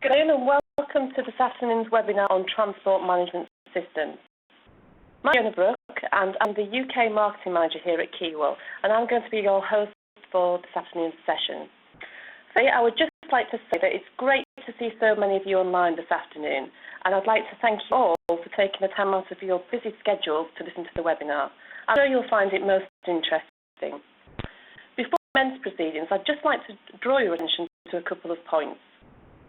Good afternoon and welcome to this afternoon's webinar on Transport Management Systems. My name is Fiona Brooke and I'm the UK Marketing Manager here at Kewill, and I'm going to be your host for this afternoon's session. Today, I would just like to say that it's great to see so many of you online this afternoon, and I'd like to thank you all for taking the time out of your busy schedules to listen to the webinar. I'm sure you'll find it most interesting. Before we commence proceedings, I'd just like to draw your attention to a couple of points.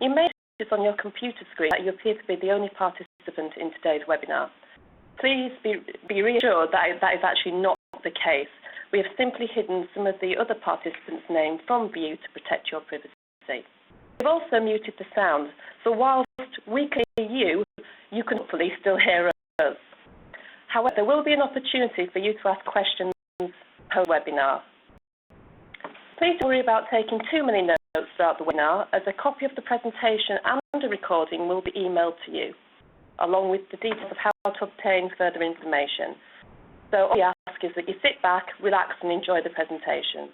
You may notice on your computer screen that you appear to be the only participant in today's webinar. Please be reassured that that is actually not the case. We have simply hidden some of the other participants' names from view to protect your privacy. We've also muted the sound, so whilst we can hear you, you can hopefully still hear us. However, there will be an opportunity for you to ask questions post-webinar. Please don't worry about taking too many notes throughout the webinar, as a copy of the presentation and a recording will be emailed to you, along with the details of how to obtain further information. So all we ask is that you sit back, relax and enjoy the presentation.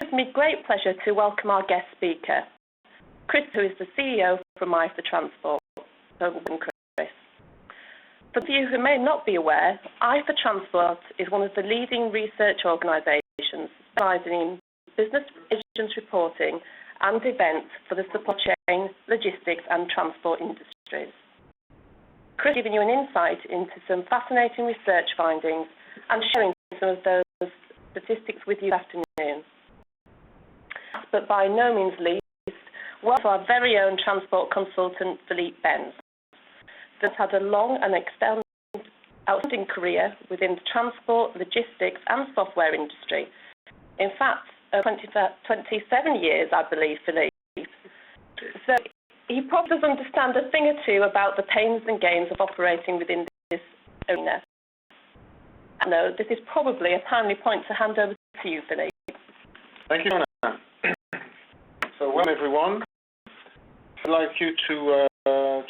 It's me great pleasure to welcome our guest speaker, Chris, who is the CEO from IFA Transport. So welcome, Chris. For those of you who may not be aware, IFA Transport is one of the leading research organisations specialising in business intelligence reporting and events for the supply chain, logistics and transport industries. Chris is giving you an insight into some fascinating research findings and sharing some of those statistics with you this afternoon. But by no means least, welcome to our very own transport consultant, Philippe Benz, that's had a long and outstanding career within the transport, logistics and software industry. In fact, 27 years, I believe, Philippe. So he probably does understand a thing or two about the pains and gains of operating within this arena. No, this is probably a timely point to hand over to you, Philippe. Thank you, Anna. So, welcome everyone. I'd like you to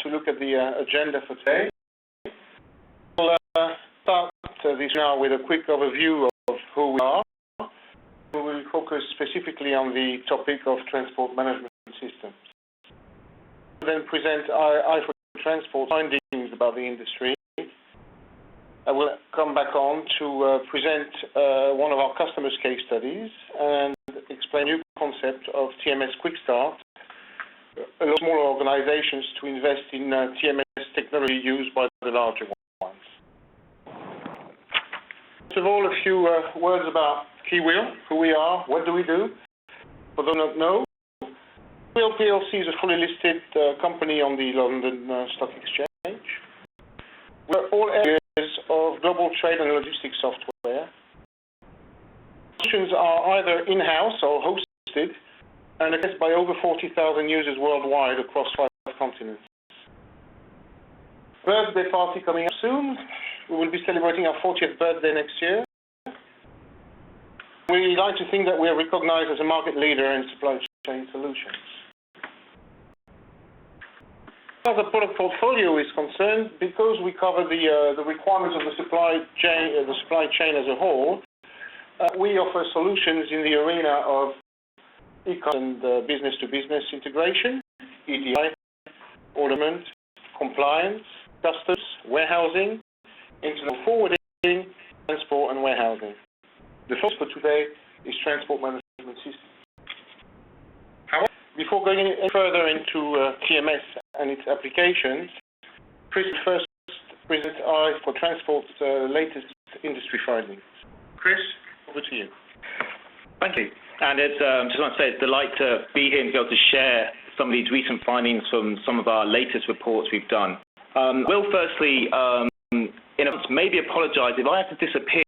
look at the agenda for today. We'll start this now with a quick overview of who we are. We will focus specifically on the topic of transport management systems. We'll then present our IFA Transport findings about the industry. I will come back on to present one of our customers' case studies and explain a new concept of TMS Quick Start, allow smaller organizations to invest in TMS technology used by the larger ones. First of all, a few words about Kewill, who we are, what do we do? For those who don't know, Kewill PLC is a fully listed company on the London Stock Exchange. We're all areas of global trade and logistics software. Solutions are either in-house or hosted and accessed by over 40,000 users worldwide across 5 continents. Birthday party coming up soon. We will be celebrating our 40th birthday next year. We like to think that we are recognized as a market leader in supply chain solutions. As far as the product portfolio is concerned, because we cover the requirements of the supply chain as a whole, we offer solutions in the arena of e-commerce and business-to-business integration, EDI, orderment, compliance, customs, warehousing, internal forwarding, transport and warehousing. The focus for today is transport management systems. However, before going any further into TMS and its applications, Chris will first present for Transport's latest industry findings. Chris, over to you. Thank you. And it's just want to say it's a delight to be here and be able to share some of these recent findings from some of our latest reports we've done. Will firstly, in advance, maybe apologise if I have to disappear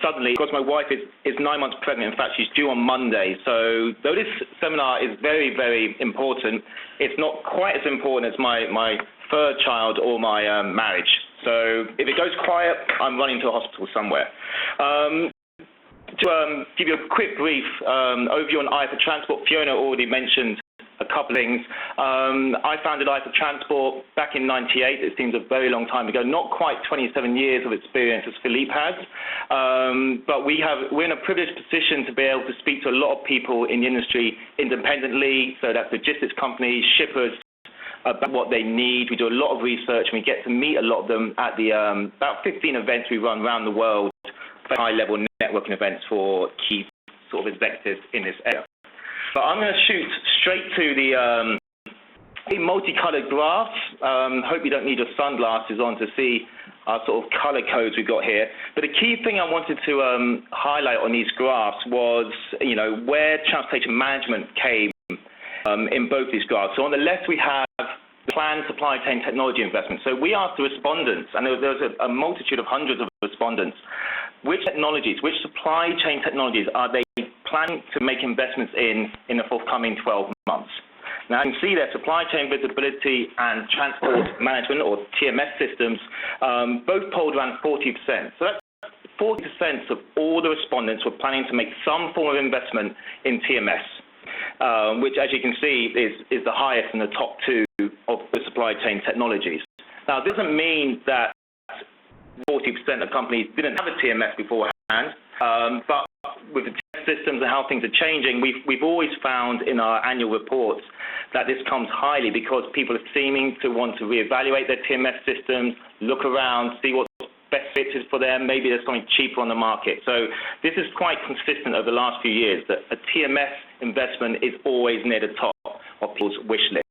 suddenly, because my wife is 9 months pregnant. In fact, she's due on Monday. So though this seminar is very, very important, it's not quite as important as my third child or my marriage. So if it goes quiet, I'm running to a hospital somewhere. To give you a quick brief overview on IFA Transport, Fiona already mentioned a couple of things. I founded I for Transport back in '98. It seems a very long time ago. Not quite 27 years of experience as Philippe has, but we're in a privileged position to be able to speak to a lot of people in the industry independently. So that's logistics companies, shippers, about what they need. We do a lot of research, and we get to meet a lot of them at the about 15 events we run around the world, high-level networking events for key sort of executives in this area. But I'm going to shoot straight to the multicolored graphs. Hope you don't need your sunglasses on to see our sort of color codes we've got here. But the key thing I wanted to highlight on these graphs was, where transportation management came in both these graphs. So on the left, we have planned supply chain technology investment. So we asked the respondents, and there was a multitude of hundreds of respondents, which technologies, which supply chain technologies are they planning to make investments in the forthcoming 12 months? Now, you can see there supply chain visibility and transport management, or TMS systems, both polled around 40%. So that's 40% of all the respondents were planning to make some form of investment in TMS, which, as you can see, is the highest in the top two of the supply chain technologies. Now, this doesn't mean that 40% of companies didn't have a TMS beforehand, but with the systems and how things are changing, we've always found in our annual reports that this comes highly because people are seeming to want to reevaluate their TMS systems, look around, see what's best fitted for them. Maybe there's something cheaper on the market. So this is quite consistent over the last few years, that a TMS investment is always near the top of people's wish list.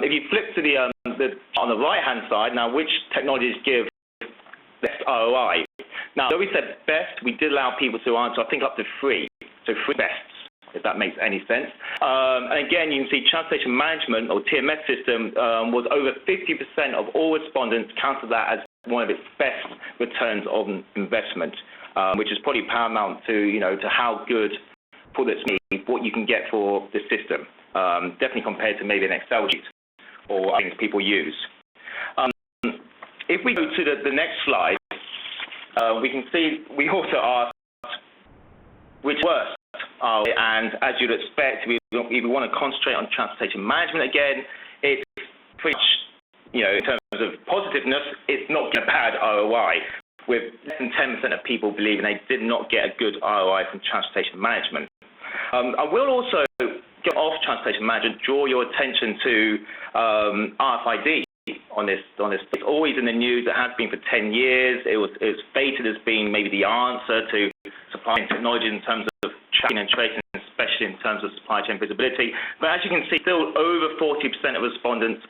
If you flip to on the right-hand side, now which technologies give best ROI? Now, though we said best, we did allow people to answer, I think, up to three. So three bests, if that makes any sense. And again, you can see transportation management, or TMS system, was over 50% of all respondents counted that as one of its best returns on investment, which is probably paramount to, to how good for this need, what you can get for the system, definitely compared to maybe an Excel sheet or things people use. If we go to the next slide, we can see we also asked which worst are, and as you'd expect, if we want to concentrate on transportation management again, it's pretty much, in terms of positiveness, it's not a bad ROI, with less than 10% of people believing they did not get a good ROI from transportation management. I will also, get off transportation management, draw your attention to RFID. On this, it's always in the news. It has been for 10 years. It was fated as being maybe the answer to supply chain technology in terms of tracking and tracing, especially in terms of supply chain visibility. But as you can see, still over 40% of respondents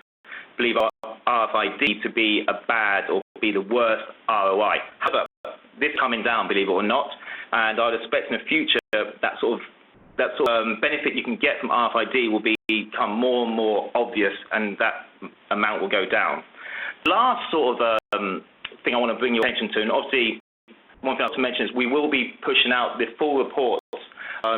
believe RFID to be a bad or be the worst ROI. However, this is coming down, believe it or not, and I'd expect in the future that sort of benefit you can get from RFID will become more and more obvious, and that amount will go down. Last sort of thing I want to bring your attention to, and obviously one thing I have to mention is we will be pushing out the full reports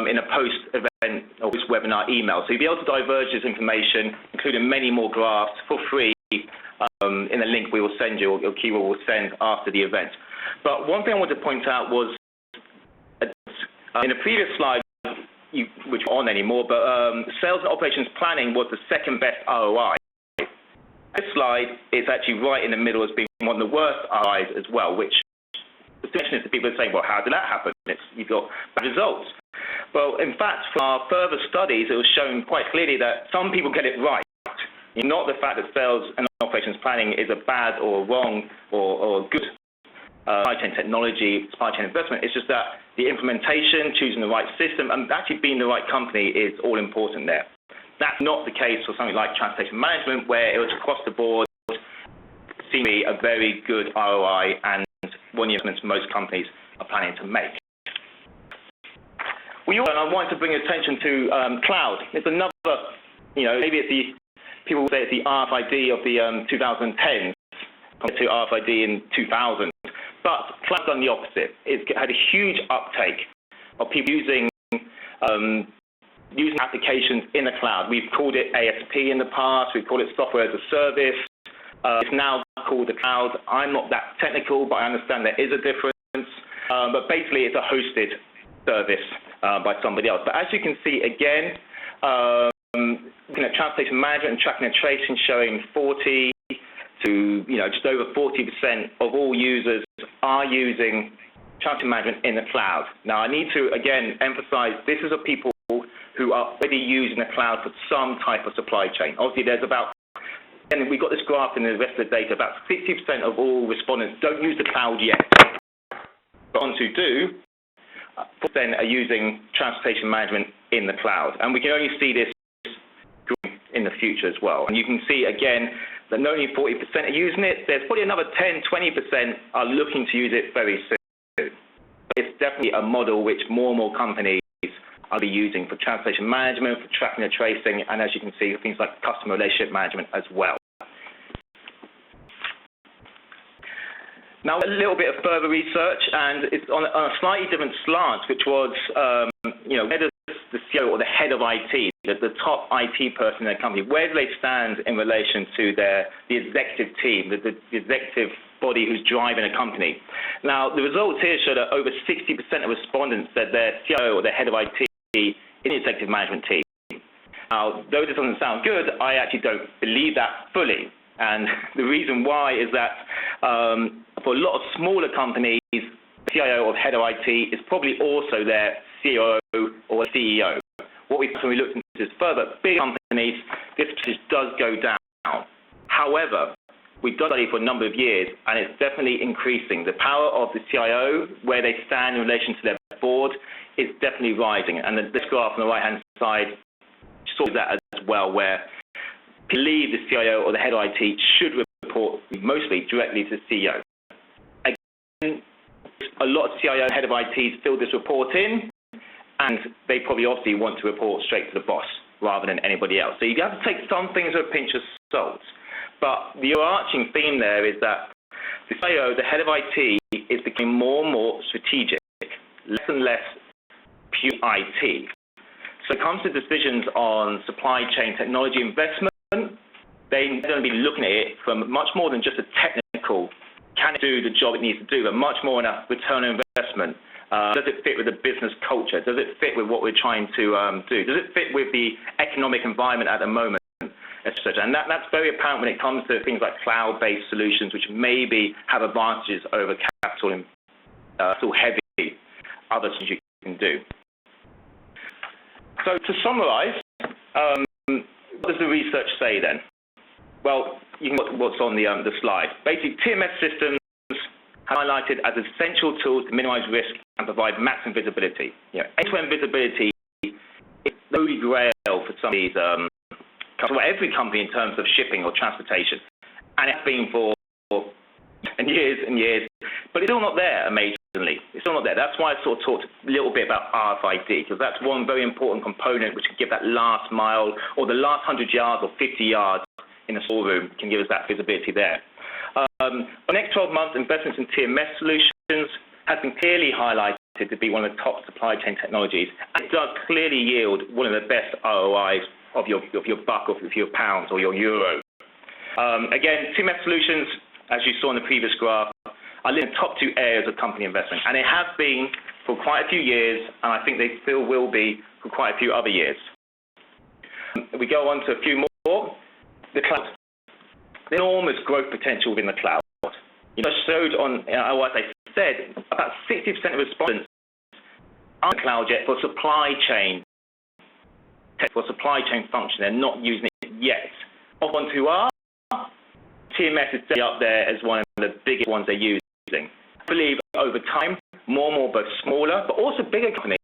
in a post-event or post-webinar email. So you'll be able to diverge this information, including many more graphs, for free in a link we will send you, or Kewill will send after the event. But one thing I wanted to point out was, in the previous slide, which aren't anymore, but sales and operations planning was the second best ROI. This slide is actually right in the middle as being one of the worst ROIs as well, which the question is that people are saying, well, how did that happen? You've got bad results. Well, in fact, from our further studies, it was shown quite clearly that some people get it right. Not the fact that sales and operations planning is a bad or wrong or good supply chain technology, supply chain investment. It's just that the implementation, choosing the right system, and actually being the right company is all important there. That's not the case for something like transportation management, where it was across the board, seems to be a very good ROI and one of the investments most companies are planning to make. We also, and I wanted to bring attention to cloud. It's another, maybe it's people will say it's the RFID of the 2010s compared to RFID in 2000. But cloud's done the opposite. It's had a huge uptake of people using applications in the cloud. We've called it ASP in the past. We've called it software as a service. It's now called the cloud. I'm not that technical, but I understand there is a difference. But basically, it's a hosted service by somebody else. But as you can see, again, looking at transportation management and tracking and tracing, showing 40 to just over 40% of all users are using transportation management in the cloud. Now, I need to again emphasize this is of people who are already using the cloud for some type of supply chain. Obviously, there's about, and we've got this graph in the rest of the data, about 60% of all respondents don't use the cloud yet. But ones who do, 4% are using transportation management in the cloud. And we can only see this in the future as well. And you can see, again, that not only 40% are using it, there's probably another 10, 20% are looking to use it very soon. It's definitely a model which more and more companies are using for transportation management, for tracking and tracing, and as you can see, things like customer relationship management as well. Now, a little bit of further research, and it's on a slightly different slant, which was, where does the CEO or the head of IT, the top IT person in the company, where do they stand in relation to the executive team, the executive body who's driving a company? Now, the results here show that over 60% of respondents said their CIO or their head of IT in the executive management team. Now, though this doesn't sound good, I actually don't believe that fully. And the reason why is that for a lot of smaller companies, CIO or head of IT is probably also their COO or CEO. What we when we looked into this further, big companies, this percentage does go down. However, we've done study for a number of years, and it's definitely increasing. The power of the CIO, where they stand in relation to their board, is definitely rising. And this graph on the right-hand side shows that as well, where I believe the CIO or the head of IT should report mostly directly to the CEO. Again, a lot of CIO and head of ITs fill this report in, and they probably obviously want to report straight to the boss rather than anybody else. So you have to take some things with a pinch of salt. But the overarching theme there is that the CIO, the head of IT, is becoming more and more strategic, less and less pure IT. So it comes to decisions on supply chain technology investment, they're going to be looking at it from much more than just a technical, can it do the job it needs to do, but much more on a return on investment. Does it fit with the business culture? Does it fit with what we're trying to do? Does it fit with the economic environment at the moment? Etc. And that's very apparent when it comes to things like cloud-based solutions, which maybe have advantages over capital-heavy other things you can do. So to summarize, what does the research say then? Well, you can look what's on the slide. Basically, TMS systems highlighted as essential tools to minimize risk and provide maximum visibility. End-to-end visibility is the holy grail for some of these, for every company in terms of shipping or transportation. And it's been for years and years, but it's still not there, amazingly. It's still not there. That's why I sort of talked a little bit about RFID, because that's one very important component which can give that last mile or the last 100 yards or 50 yards in a storeroom can give us that visibility there. The next 12 months, investments in TMS solutions has been clearly highlighted to be one of the top supply chain technologies. And it does clearly yield one of the best ROIs of your buck, or of your pounds, or your euro. Again, TMS solutions, as you saw in the previous graph, are in the top two areas of company investment. And it has been for quite a few years, and I think they still will be for quite a few other years. We go on to a few more. The cloud. The enormous growth potential within the cloud. I showed on what I said, about 60% of respondents aren't cloud yet for supply chain function. They're not using it yet. Of ones who are, TMS is definitely up there as one of the biggest ones they're using. I believe over time, more and more both smaller but also bigger companies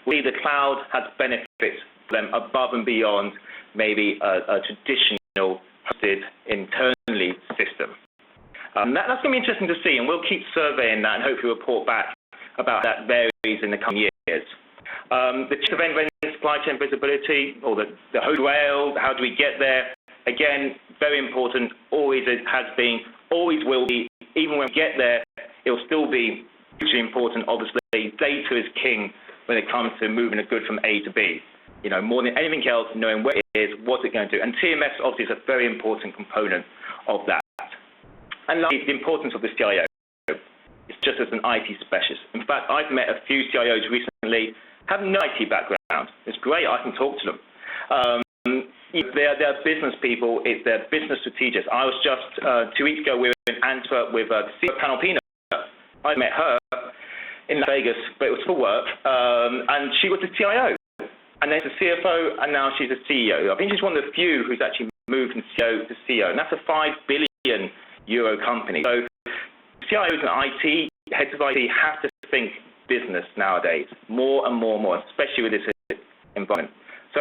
will see the cloud has benefits for them above and beyond maybe a traditional hosted internally system. That's going to be interesting to see, and we'll keep surveying that and hopefully report back about that varies in the coming years. The end-to-end supply chain visibility, or the holy grail, how do we get there? Again, very important, always it has been, always will be. Even when we get there, it will still be hugely important. Obviously, data is king when it comes to moving a good from A to B. More than anything else, knowing where it is, what's it going to do. And TMS obviously is a very important component of that. And lastly, the importance of the CIO. It's just as an IT specialist. In fact, I've met a few CIOs recently, have no IT background. It's great, I can talk to them. they're business people, they're business strategists. I was just 2 weeks ago, we were in Antwerp with the CEO of Panalpina. I met her in Las Vegas, but it was for work, and she was the CIO, and then the CFO, and now she's a CEO. I think she's one of the few who's actually moved from CEO to CEO, and that's a €5 billion company. So CIOs and IT, heads of IT, have to think business nowadays, more and more and more, especially with this environment. So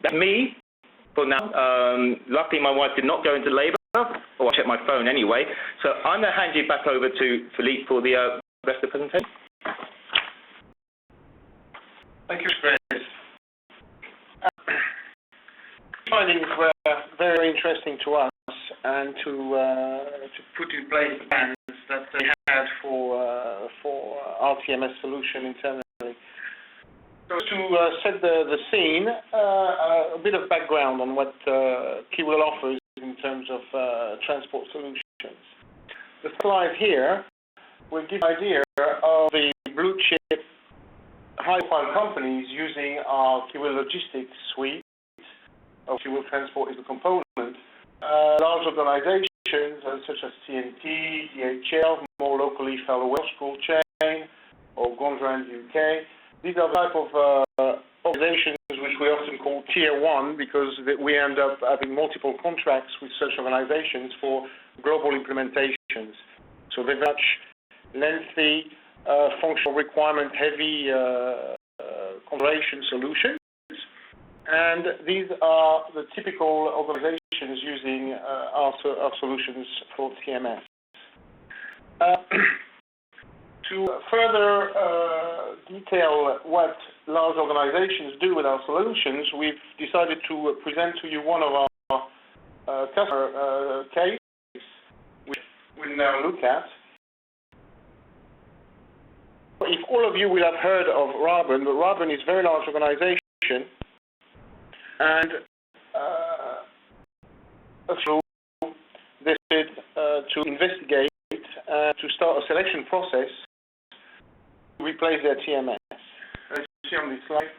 that's me for now. Luckily, my wife did not go into labour, or I checked my phone anyway. So I'm going to hand you back over to Philippe for the rest of the presentation. Thank you, Chris. Findings were very interesting to us, and to put in place plans that they had for our TMS solution internally. So to set the scene, a bit of background on what Kewill offers in terms of transport solutions. The slide here will give an idea of the blue chip high-profile companies using our Kewill Logistics suite of Kewill Transport is a component. Large organizations such as TNT, DHL, more locally Fellow Welsh School Chain, or Gondrand UK. These are the type of organizations which we often call Tier 1 because we end up having multiple contracts with such organizations for global implementations. So they're much lengthy, functional requirement heavy configuration solutions. And these are the typical organizations using our solutions for TMS. To further detail what large organizations do with our solutions, we've decided to present to you one of our customer case, which we'll now look at. If all of you will have heard of Raben, but Raben is a very large organization, and through they said to investigate to start a selection process to replace their TMS. As you see on this slide,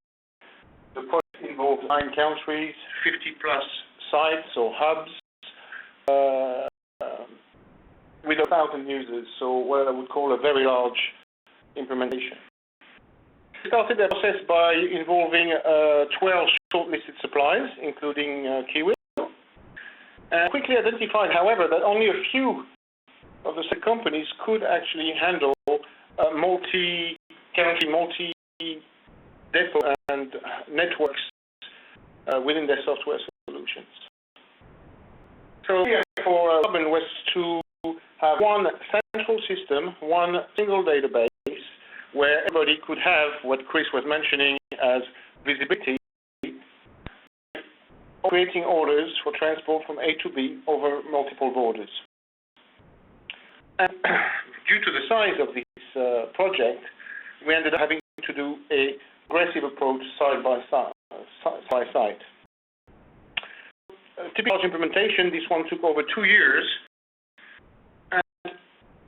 the project involves 9 countries, 50 plus sites or hubs, with 1,000 users, so what I would call a very large implementation. We started the process by involving 12 shortlisted suppliers, including Kewill, and quickly identified, however, that only a few of the companies could actually handle multi-country, multi-depot and networks within their software solutions. So here for Raben was to have one central system, one single database, where everybody could have what Chris was mentioning as visibility, creating orders for transport from A to B over multiple borders. And due to the size of this project, we ended up having to do an aggressive approach side by side. A typical implementation, this one took over 2 years, and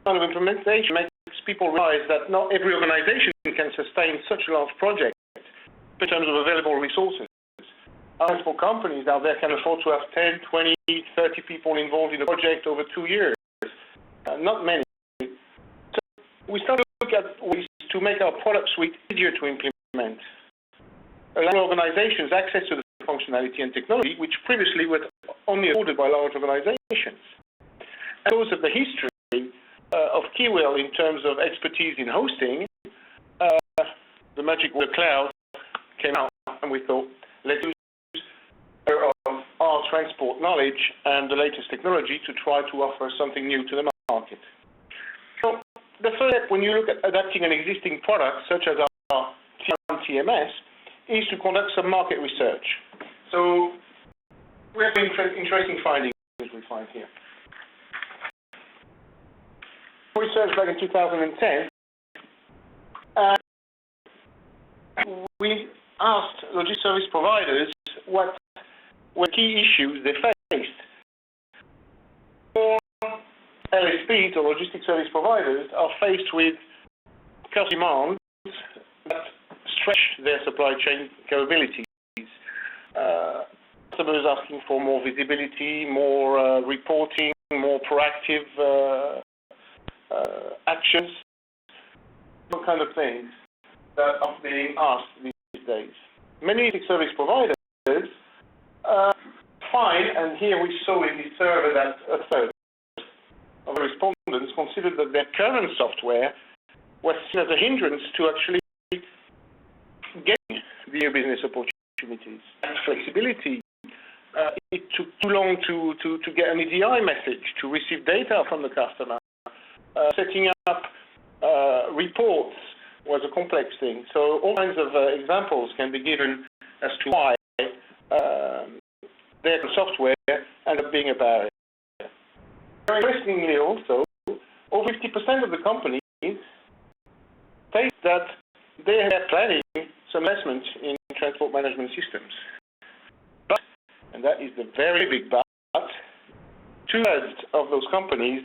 kind of implementation makes people realize that not every organization can sustain such a large project in terms of available resources. Transport companies out there can afford to have 10, 20, 30 people involved in a project over 2 years. Not many. So we started to look at ways to make our product suite easier to implement, allowing organizations access to the functionality and technology which previously were only afforded by large organizations. And because of the history of Kewill in terms of expertise in hosting, the magic word cloud came out, and we thought, let's use our transport knowledge and the latest technology to try to offer something new to the market. So the first step when you look at adapting an existing product, such as our TMS, is to conduct some market research. So we have interesting findings we find here. Research back in 2010, we asked logistics service providers what were key issues they faced. LSPs, or logistics service providers, are faced with customer demands that stretch their supply chain capabilities. customers asking for more visibility, more reporting, more proactive actions, what kind of things that are being asked these days. Many service providers find, and here we saw in this survey that a third of the respondents considered that their current software was seen as a hindrance to actually getting the new business opportunities and flexibility. It took too long to get an EDI message, to receive data from the customer. Setting up reports was a complex thing. So all kinds of examples can be given as to why their software ended up being a barrier. Very interestingly also, over 50% of the companies state that they are planning some investment in transport management systems. But, and that is the very big but, 2/3 of those companies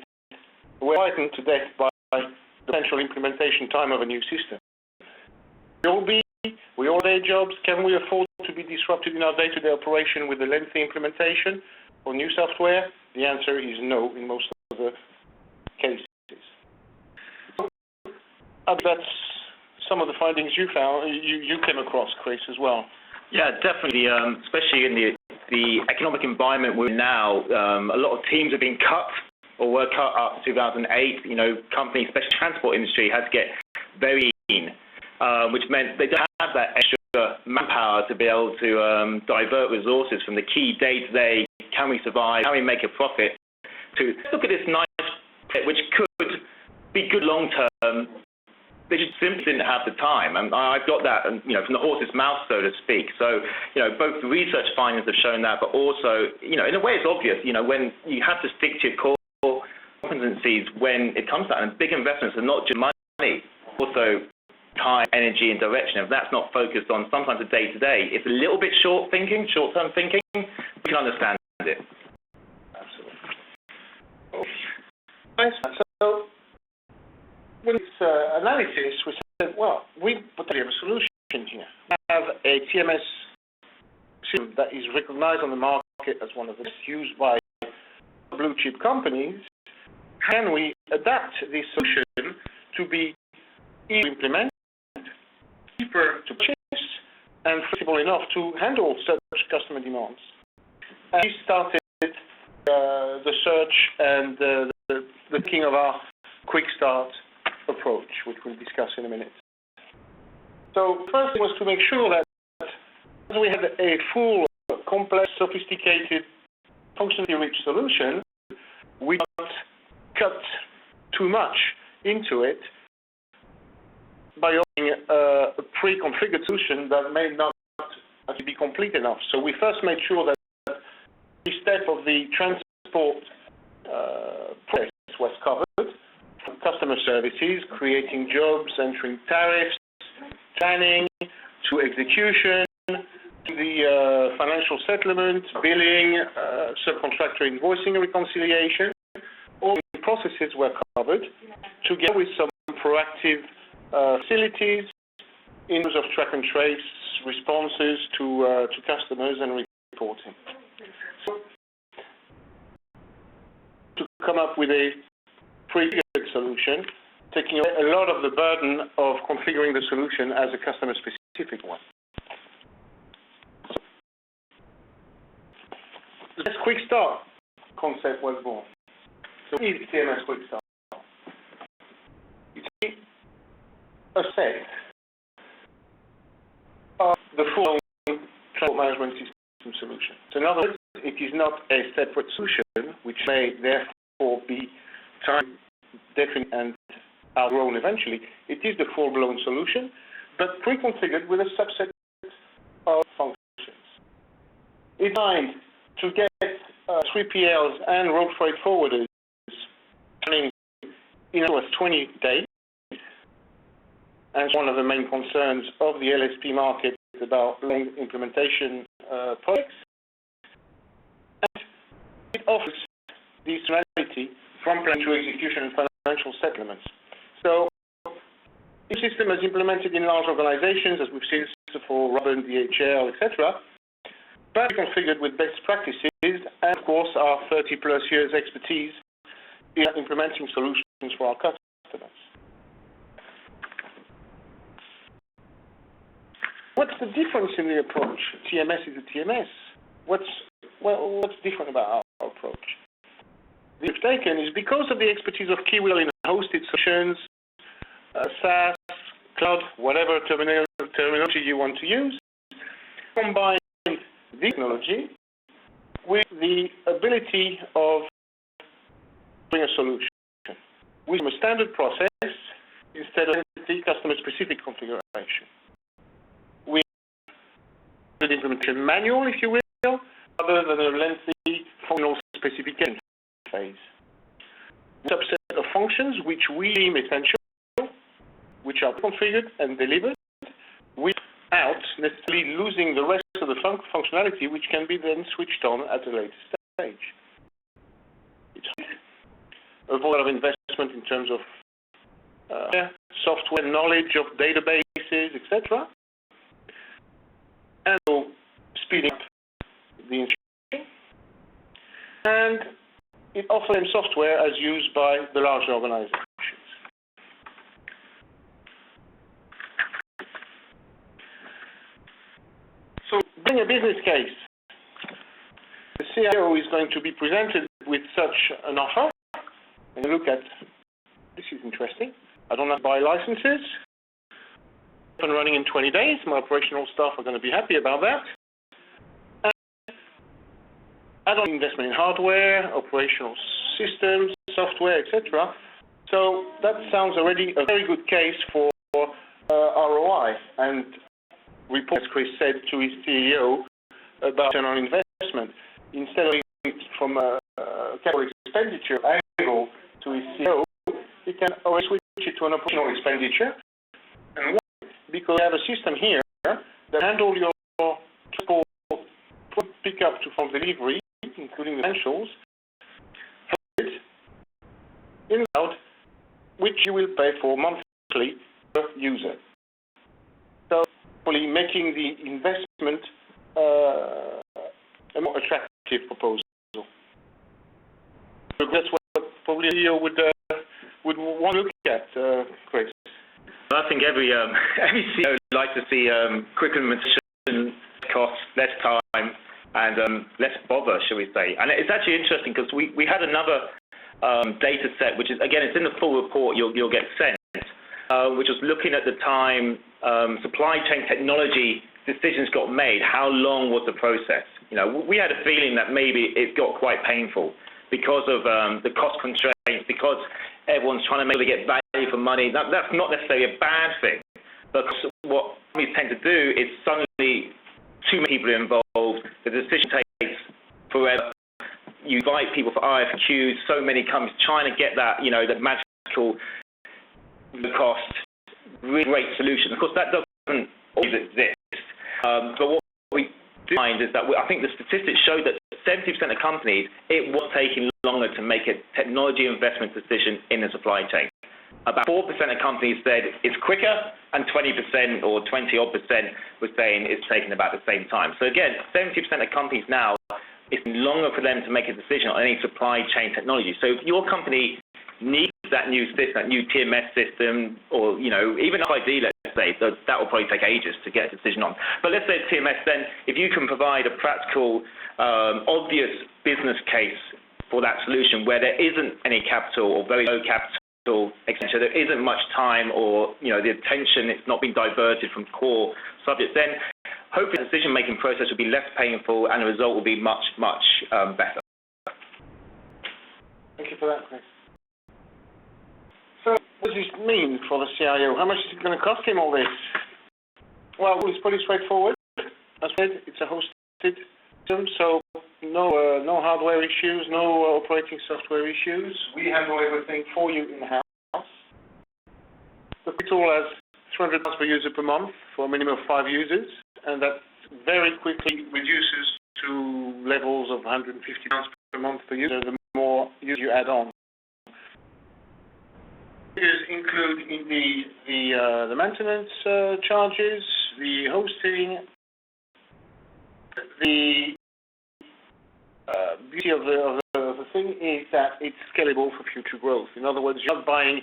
were frightened to death by the potential implementation time of a new system. We all day jobs. Can we afford to be disrupted in our day-to-day operation with a lengthy implementation or new software? The answer is no in most of the cases. That's some of the findings you found, you came across, Chris, as well. Yeah, definitely, especially in the economic environment we're in now. A lot of teams are being cut or were cut up 2008. Companies, especially the transport industry, had to get very lean, which meant they don't have that extra manpower to be able to divert resources from the key day-to-day, can we survive, can we make a profit, to look at this nice bit which could be good long-term. They just simply didn't have the time, and I've got that, from the horse's mouth, so to speak. So, both the research findings have shown that, but also, in a way, it's obvious. When you have to stick to your core competencies when it comes to that, and big investments are not just money, also time, energy, and direction. If that's not focused on sometimes a day-to-day, it's a little bit short-term thinking. We can understand it. Absolutely. Nice. So, with this analysis, we said, well, we potentially have a solution here. We have a TMS system that is recognized on the market as one of the best used by blue-chip companies. Can we adapt this solution to be easy to implement, cheaper to purchase, and flexible enough to handle such customer demands? And we started the search and the thinking of our quick start approach, which we'll discuss in a minute. So first thing was to make sure that we had a full, complex, sophisticated, functionally rich solution, we don't cut too much into it by offering a pre-configured solution that may not actually be complete enough. So we first made sure that every step of the transport process was covered. Customer services, creating jobs, entering tariffs, planning, to execution, to the financial settlement, billing, subcontractor invoicing and reconciliation. All the processes were covered, together with some proactive facilities in terms of track and trace responses to customers and reporting. So, to come up with a pre-configured solution, taking away a lot of the burden of configuring the solution as a customer-specific one. So this quick start concept was born. So what is TMS Quick Start? It's a set of the full transport management system solution. So in other words, it is not a separate solution, which may therefore be time definite and outgrown eventually. It is the full-blown solution, but pre-configured with a subset of functions. It's designed to get 3PLs and road freight forwarders running in as 20 days. And one of the main concerns of the LSP market is about long implementation projects. And it offers this reality from plan to execution and financial settlements. So, this system is implemented in large organizations, as we've seen for Robin, DHL, etc. but configured with best practices and, of course, our 30-plus years expertise in implementing solutions for our customers. What's the difference in the approach? TMS is a TMS. What's different about our approach? The we've taken is because of the expertise of Kewill in hosted solutions, SaaS, cloud, whatever terminology you want to use, combine the technology with the ability of bring a solution with a standard process instead of the customer-specific configuration. We the implementation manual, if you will, rather than a lengthy functional specification phase. A subset of functions which we deem essential, which are configured and delivered without necessarily losing the rest of the functionality, which can be then switched on at a later stage. It's avoid a lot of investment in terms of software knowledge of databases, etc. And so speeding up the instruction. And it offers them software as used by the larger organizations. So, bring a business case. The CIO is going to be presented with such an offer. And look at, this is interesting. I don't have to buy licenses. Up and running in 20 days. My operational staff are going to be happy about that. And I don't need investment in hardware, operational systems, software, etc. So that sounds already a very good case for ROI. And report, as Chris said to his CEO about return on investment, instead of it from a capital expenditure angle to his CEO, he can always switch it to an operational expenditure. And why? Because we have a system here that handles your support from pickup to from delivery, including the financials, in cloud, which you will pay for monthly per user. So, making the investment a more attractive proposal. So that's what probably CEO would want to look at, Chris. I think every CEO would like to see quick implementation, cost, less time, and less bother, shall we say. And it's actually interesting because we had another data set, which is, again, it's in the full report you'll get sent, which was looking at the time supply chain technology decisions got made. How long was the process? You know, we had a feeling that maybe it got quite painful because of the cost constraints, because everyone's trying to get value for money. That's not necessarily a bad thing, but what we tend to do is suddenly too many people are involved, the decision takes forever. You invite people for RFQs, so many companies trying to get that, you know, that magical cost, really great solution. Of course, that doesn't always exist. But what we do find is that I think the statistics show that 70% of companies, it was taking longer to make a technology investment decision in the supply chain. About 4% of companies said it's quicker, and 20% or 20-odd% was saying it's taking about the same time. So again, 70% of companies now, it's longer for them to make a decision on any supply chain technology. So if your company needs that new system, that new TMS system, or, you know, even ID, let's say, that will probably take ages to get a decision on. But let's say it's TMS, then if you can provide a practical, obvious business case for that solution where there isn't any capital or very low capital expenditure, there isn't much time, or, you know, the attention, it's not being diverted from core subjects, then hopefully the decision-making process will be less painful and the result will be much, much better. Thank you for that, Chris. So what does this mean for the CIO? How much is it going to cost him all this? Well, it's pretty straightforward. As I said, it's a hosted system, so no hardware issues, no operating software issues. We handle everything for you in-house. The tool has £300 per user per month for a minimum of 5 users, and that very quickly reduces to levels of £150 per month per user the more users you add on. Figures include in the maintenance charges, the hosting, the beauty of the thing is that it's scalable for future growth. In other words, you're not buying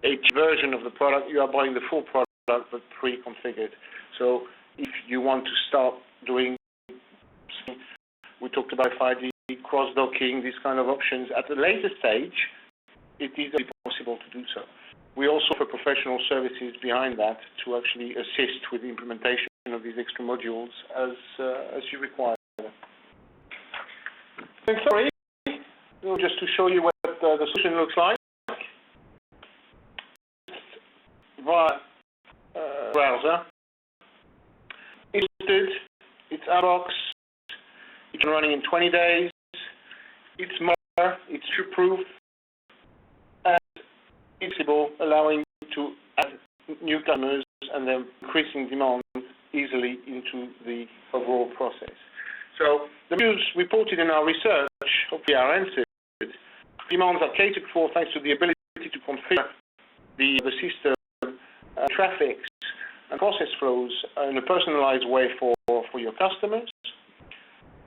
a version of the product, you are buying the full product but pre-configured. So if you want to start doing, we talked about FID, cross-docking, these kind of options at a later stage, it is possible to do so. We also offer professional services behind that to actually assist with the implementation of these extra modules as you require. In summary, just to show you what the solution looks like, via browser. It's listed, it's out of box, it's running in 20 days, it's modular, it's future-proof, and it's able, allowing you to add new customers and then increasing demand easily into the overall process. So the views reported in our research hopefully are answered. Demands are catered for thanks to the ability to configure the system, traffics, and process flows in a personalized way for your customers.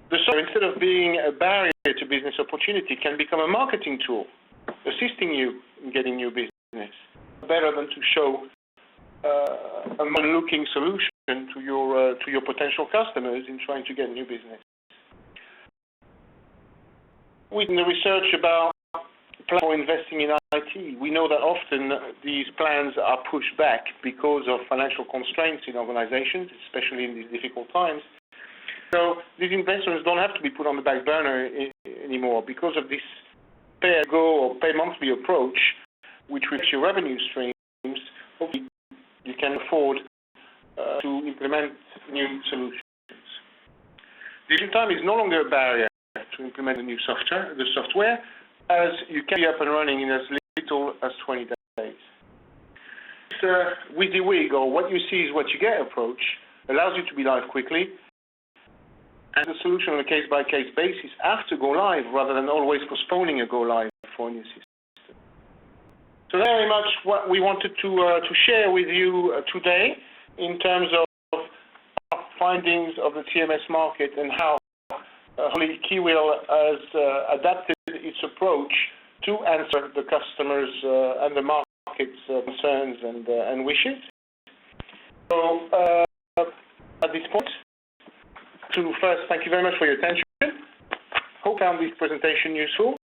The software, instead of being a barrier to business opportunity, can become a marketing tool, assisting you in getting new business, better than to show a modern-looking solution to your potential customers in trying to get new business. With the research about plans for investing in IT, we know that often these plans are pushed back because of financial constraints in organizations, especially in these difficult times. So these investments don't have to be put on the back burner anymore because of this pay-as-go or pay-monthly approach, which with your revenue streams, hopefully you can afford to implement new solutions. The time is no longer a barrier to implement a new software, as you can be up and running in as little as 20 days. This WYSIWYG, or what you see is what you get approach, allows you to be live quickly, and the solution on a case-by-case basis after go live, rather than always postponing a go live for a new system. So that's very much what we wanted to share with you today in terms of findings of the TMS market and how Kewill has adapted its approach to answer the customers and the market's concerns and wishes. So at this point, to first thank you very much for your attention. Hope you found this presentation useful.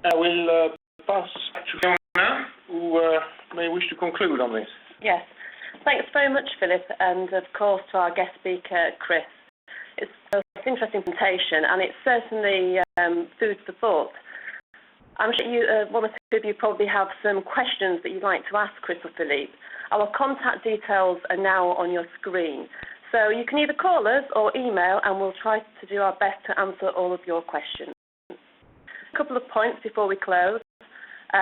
I will pass back to Fiona, who may wish to conclude on this. Yes. Thanks very much, Philip, and of course to our guest speaker, Chris. It's an interesting presentation, and it's certainly food for thought. I'm sure one or two of you probably have some questions that you'd like to ask Chris or Philippe. Our contact details are now on your screen. So you can either call us or email, and we'll try to do our best to answer all of your questions. A couple of points before we close.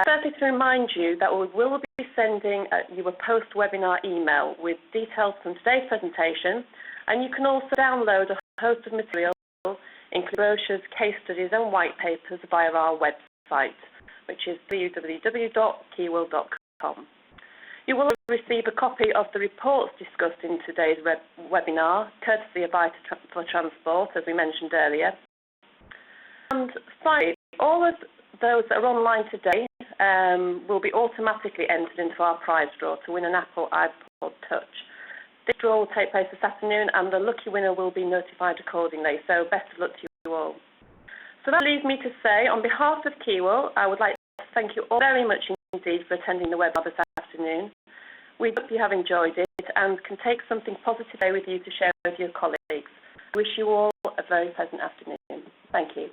Firstly, to remind you that we will be sending you a post-webinar email with details from today's presentation, and you can also download a host of materials, including brochures, case studies, and white papers via our website, which is www.kewill.com. You will receive a copy of the reports discussed in today's webinar, courtesy of Vita for Transport, as we mentioned earlier. And finally, all of those that are online today will be automatically entered into our prize draw to win an Apple iPod Touch. This draw will take place this afternoon, and the lucky winner will be notified accordingly. So best of luck to you all. So that leaves me to say, on behalf of Kewill, I would like to thank you all very much indeed for attending the webinar this afternoon. We hope you have enjoyed it and can take something positive away with you to share with your colleagues. I wish you all a very pleasant afternoon. Thank you.